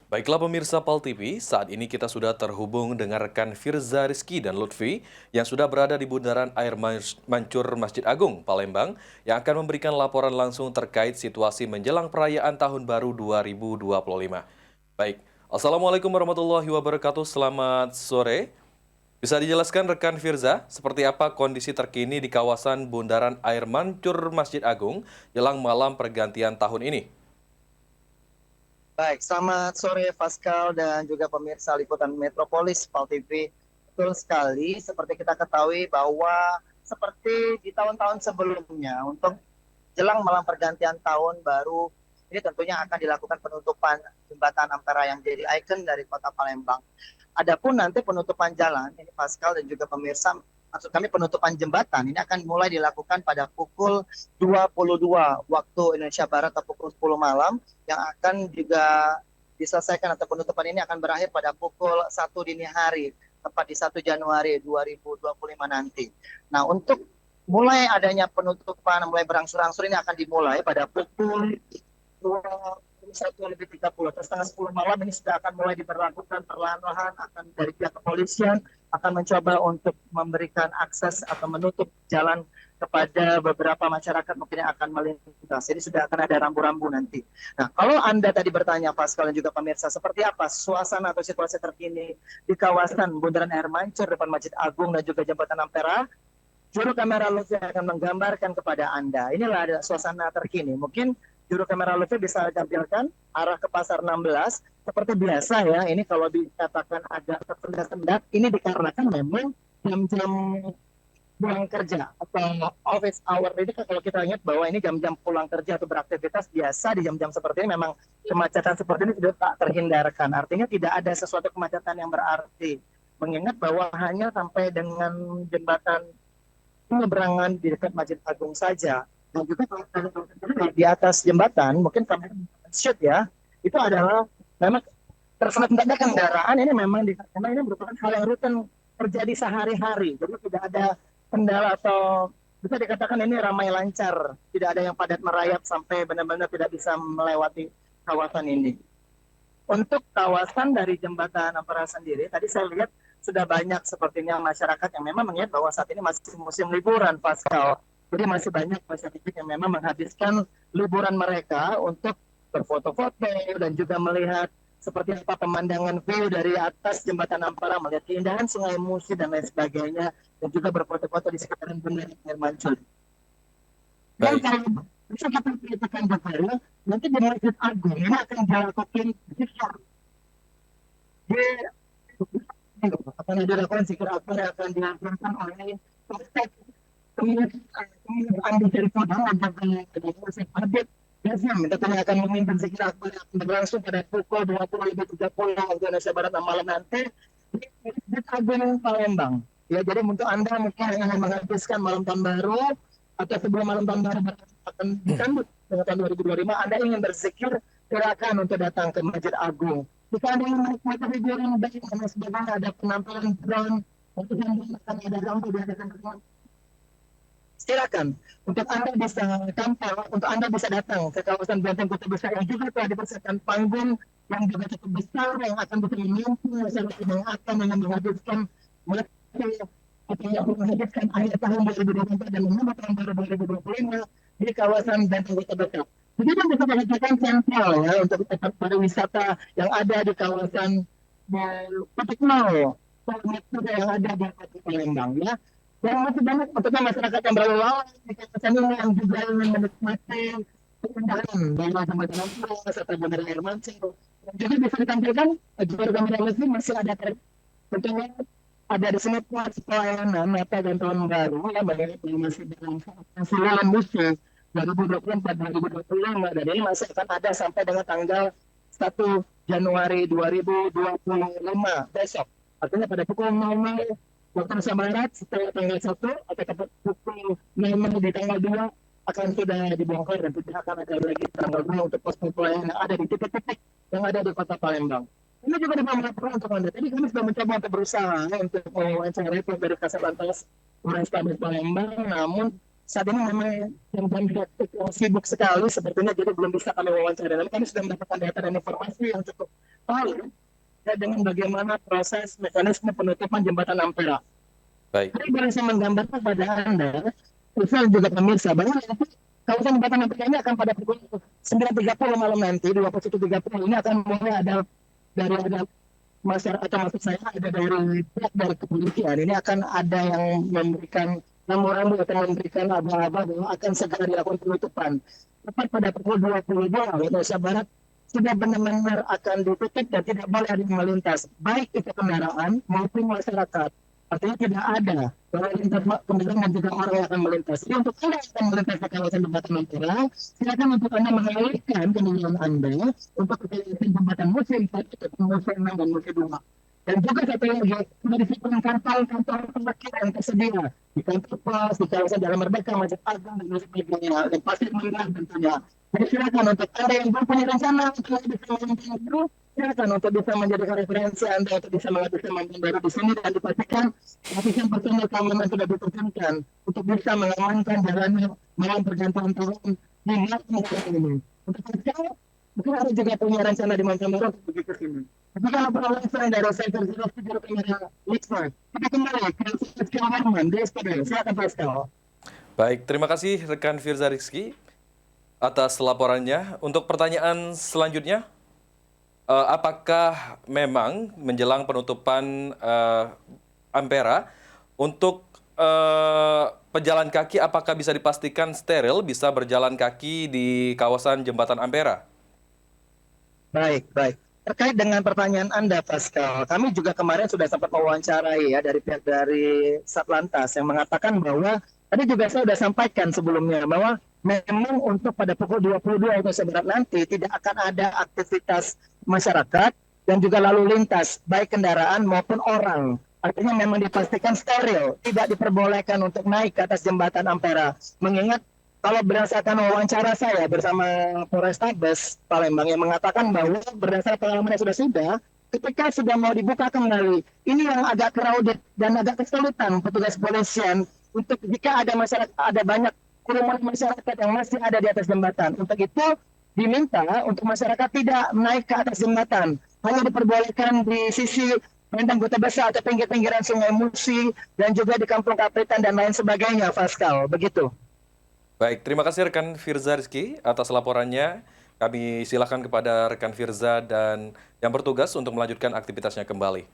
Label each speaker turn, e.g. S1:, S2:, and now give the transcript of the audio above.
S1: Baiklah pemirsa PAL TV, saat ini kita sudah terhubung dengan rekan Firza Rizky dan Lutfi yang sudah berada di Bundaran Air Mancur Masjid Agung, Palembang, yang akan memberikan laporan langsung terkait situasi menjelang perayaan Tahun Baru 2025. Baik, Assalamualaikum warahmatullahi wabarakatuh, selamat sore. Bisa dijelaskan rekan Firza, seperti apa kondisi terkini di kawasan Bundaran Air Mancur Masjid Agung jelang malam pergantian tahun ini?
S2: Baik, selamat sore Pascal dan juga pemirsa Liputan Metropolis PAL TV. Betul sekali, seperti kita ketahui bahwa seperti di tahun-tahun sebelumnya, untuk jelang malam pergantian tahun baru, ini tentunya akan dilakukan penutupan jembatan Ampera yang menjadi ikon dari kota Palembang. Adapun nanti penutupan jalan, ini Pascal dan juga pemirsa, maksud kami penutupan jembatan, ini akan mulai dilakukan pada pukul 22 waktu Indonesia Barat atau pukul 10 malam, yang akan juga diselesaikan atau penutupan ini akan berakhir pada pukul 1 dini hari, tepat di 1 Januari 2025 nanti. Nah, untuk mulai adanya penutupan, mulai berangsur-angsur ini akan dimulai pada pukul 21:30 atau setengah 10 malam. Ini sudah akan mulai diberlakukan perlahan-lahan, akan dari pihak kepolisian akan mencoba untuk memberikan akses atau menutup jalan kepada beberapa masyarakat mungkin yang akan melintas. Jadi sudah akan ada rambu-rambu nanti. Nah, kalau Anda tadi bertanya, Pascal dan juga pemirsa, seperti apa suasana atau situasi terkini di kawasan Bundaran Air Mancur depan Masjid Agung dan juga Jembatan Ampera, juru kamera Lutfi akan menggambarkan kepada Anda. Inilah ada suasana terkini. Mungkin juru kamera Lutfi bisa tampilkan arah ke Pasar 16. Seperti biasa ya, ini kalau dikatakan agak tersendat-sendat, ini dikarenakan memang jam-jam pulang kerja atau office hour ini kan, kalau kita ingat bahwa ini jam-jam pulang kerja atau beraktivitas biasa di jam-jam seperti ini, memang kemacetan seperti ini sudah tak terhindarkan. Artinya tidak ada sesuatu kemacetan yang berarti. Mengingat bahwa hanya sampai dengan jembatan penyeberangan di dekat Masjid Agung saja. Dan juga kalau di atas jembatan, mungkin kami shoot ya, itu adalah memang tersendat kendaraan ini memang karena ini merupakan hal yang rutin terjadi sehari-hari. Jadi tidak ada kendala atau bisa dikatakan ini ramai lancar, tidak ada yang padat merayap sampai benar-benar tidak bisa melewati kawasan ini. Untuk kawasan dari jembatan Ampera sendiri, tadi saya lihat sudah banyak sepertinya masyarakat yang memang mengingat bahwa saat ini masih musim liburan Pascal. Jadi masih banyak masyarakat yang memang menghabiskan liburan mereka untuk berfoto-foto dan juga melihat seperti apa pemandangan view dari atas jembatan Ampera, melihat keindahan Sungai Musi dan lain sebagainya, dan juga berfoto-foto di sekitaran Bundaran Air Mancur. Dan
S1: Baik,
S2: kalau bisa kita ceritakan betul, nanti di Masjid Agung ini akan dilakukan zikir. Di akan dilakukan zikir akbar yang akan dilakukan oleh Ustaz Andi dari Padang dan juga Ustaz Adit Yazim. Tentunya akan memimpin zikir akbar yang akan berlangsung pada pukul 20.30 waktu Indonesia Barat malam nanti di Masjid Agung Palembang. Ya, jadi untuk Anda mungkin yang ingin menghabiskan malam tahun baru atau sebelum malam tahun baru akan disambut dengan tahun 2025, Anda ingin berzikir, silakan untuk datang ke Masjid Agung. Jika Anda ingin menikmati hiburan baik dan sebagainya, ada penampilan drone, untuk yang akan ada lampu di hadapan drone, silakan untuk Anda bisa tampil, untuk Anda bisa datang ke kawasan Benteng Kota Besar yang juga telah dipersiapkan panggung yang juga cukup besar yang akan bisa menampung masyarakat yang akan menghabiskan waktu atau yang menghabiskan akhir tahun 2024 dan menyambut tahun baru 2025 di kawasan Benteng Kota Besar. Jadi kan bisa dikatakan sentral ya untuk tempat pariwisata yang ada di kawasan Titik Nol, yang ada di Kota Palembang ya. Dan masih banyak tentunya masyarakat yang berlalu lalang di kawasan ini yang juga ingin menikmati keindahan dari jembatan Ampera serta Bundaran Air Mancur. Dan juga bisa ditampilkan jika gambar muslim masih ada tentunya ada di sini kelas pelayanan Natal dan Tahun Baru yang masih dalam pensiunan musim 2024-2025, dan ini masih akan ada sampai dengan tanggal 1 Januari 2025 besok. Artinya pada pukul 00 waktu Indonesia Barat setelah tanggal 1 atau tepat pukul 00 di tanggal 2 akan sudah dibongkar dan tidak akan ada lagi tanggal 2 untuk pos pelayanan yang ada di titik-titik yang ada di kota Palembang. Ini juga diperlukan untuk Anda. Tadi kami sudah mencoba untuk berusaha untuk mewawancarai dari Kasat Lantas Polrestabes Palembang, namun saat ini memang jam-jam praktik yang sibuk sekali sepertinya, jadi belum bisa kami wawancara. Dan kami sudah mendapatkan data dan informasi yang cukup valid ya, dengan bagaimana proses mekanisme penutupan jembatan Ampera.
S1: Baik.
S2: Saya bisa menggambarkan pada Anda, Ustaz juga pemirsa, bahwa nanti kawasan jembatan Ampera ini akan pada pukul 9.30 malam nanti, 21.30 ini akan mulai ada masyarakat, atau maksud saya ada dari pihak dari kepolisian ini akan ada yang memberikan rambu-rambu atau memberikan aba-aba bahwa akan segera dilakukan penutupan. Tepat pada pukul 22 waktu Indonesia Barat sudah benar-benar akan ditutup dan tidak boleh ada yang melintas, baik itu kendaraan maupun masyarakat. Artinya tidak ada lalu lintas kendaraan dan juga orang yang akan melintas. Jadi untuk Anda yang akan melintas di kawasan jembatan Ampera, silakan untuk Anda mengalihkan kendaraan Anda untuk ke kawasan jembatan musim 4, musim 6, dan musim 2. Dan juga satu lagi, sudah disiapkan kantor-kantor parkir yang tersedia di kantor pos, di kawasan Jalan Merdeka, Masjid Agung, dan sebagainya. Dan pasti mengenal tentunya. Jadi silakan untuk Anda yang belum punya rencana untuk bisa menonton dulu, silakan untuk bisa menjadikan referensi Anda untuk bisa menghabiskan malam baru di sini, dan dipastikan lapisan personel keamanan sudah diterjunkan untuk bisa mengamankan jalannya malam pergantian tahun di malam ini. Untuk itu, mungkin ada juga punya rencana di Montemoro untuk pergi ke sini. Tapi kalau peralatan selain dari Center Zero Studio Kamera Lixmark, kita kembali ke Pascal Herman di SPD. Silakan Pascal.
S1: Baik, terima kasih rekan Firza Rizky atas laporannya. Untuk pertanyaan selanjutnya, apakah memang menjelang penutupan Ampera untuk pejalan kaki, apakah bisa dipastikan steril bisa berjalan kaki di kawasan jembatan Ampera?
S2: Baik, baik. Terkait dengan pertanyaan Anda, Pascal, kami juga kemarin sudah sempat mewawancarai ya dari pihak dari Satlantas yang mengatakan bahwa tadi juga saya sudah sampaikan sebelumnya bahwa memang untuk pada pukul 22 Indonesia Barat nanti tidak akan ada aktivitas masyarakat dan juga lalu lintas baik kendaraan maupun orang. Artinya memang dipastikan steril, tidak diperbolehkan untuk naik ke atas jembatan Ampera. Mengingat kalau berdasarkan wawancara saya bersama Polrestabes Palembang yang mengatakan bahwa berdasarkan pengalaman yang sudah, ketika sudah mau dibuka kembali, ini yang agak crowded dan agak kesulitan petugas polisian untuk jika ada masyarakat, ada banyak kerumunan masyarakat yang masih ada di atas jembatan. Untuk itu diminta untuk masyarakat tidak naik ke atas jembatan, hanya diperbolehkan di sisi Bentang Kota Besar atau pinggir-pinggiran Sungai Musi dan juga di Kampung Kapitan dan lain sebagainya, Pascal. Begitu.
S1: Baik, terima kasih rekan Firza Rizky atas laporannya. Kami silakan kepada rekan Firza dan yang bertugas untuk melanjutkan aktivitasnya kembali.